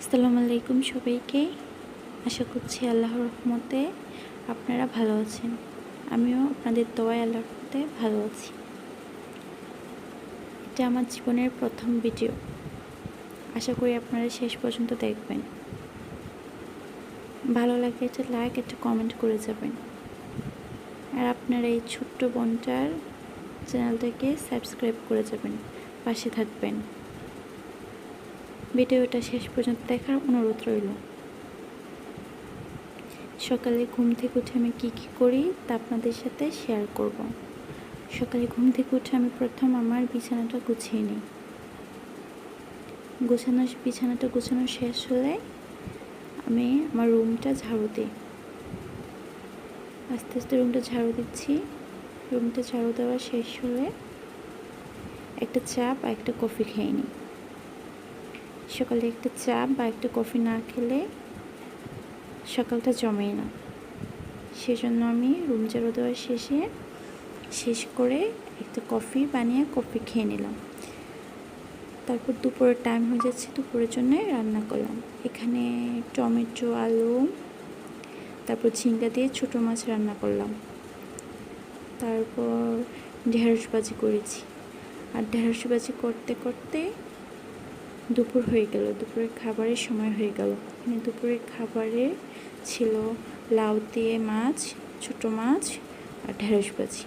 আসসালামু আলাইকুম সবাইকে। আশা করছি আল্লাহর রহমতে আপনারা ভালো আছেন। আমিও আপনাদের দোয়ায় আল্লাহর রহমতে ভালো আছি। এটা আমার জীবনের প্রথম ভিডিও। আশা করি আপনারা শেষ পর্যন্ত দেখবেন। ভালো লাগে একটা লাইক, একটা কমেন্ট করে যাবেন। আর আপনারা এই ছোট্ট বোনটার চ্যানেলটাকে সাবস্ক্রাইব করে যাবেন, পাশে থাকবেন। ভিডিওটা শেষ পর্যন্ত দেখার অনুরোধ রইল। সকালে ঘুম থেকে উঠে আমি কী করি তা আপনাদের সাথে শেয়ার করব। সকালে ঘুম থেকে উঠে আমি প্রথম আমার বিছানাটা গুছিয়ে নিই। বিছানাটা গোছানো শেষ হলে আমি আমার রুমটা ঝাড়ু দিই। আস্তে আস্তে রুমটা ঝাড়ু দিচ্ছি। রুমটা ঝাড়ু দেওয়া শেষ হলে একটা চা বা একটা কফি খেয়ে নিই। সকালে একটা চা বা একটা কফি না খেলে সকালটা জমে না। সেজন্য আমি রুম ঝাড়ু দেওয়া শেষ করে একটা কফি বানিয়ে কফি খেয়ে নিলাম। তারপর দুপুরের টাইম হয়ে যাচ্ছে, দুপুরের জন্য রান্না করলাম। এখানে টমেটো, আলু, তারপর ঝিঙ্গা দিয়ে ছোটো মাছ রান্না করলাম। তারপর ঢেঁড়স ভাজি করেছি। আর ঢেঁড়স ভাজি করতে করতে দুপুর হয়ে গেল, দুপুরের খাবারের সময় হয়ে গেল। এখানে দুপুরের খাবারে ছিল লাউ দিয়ে মাছ, ছোটো মাছ আর ঢেঁড়স ভাজি।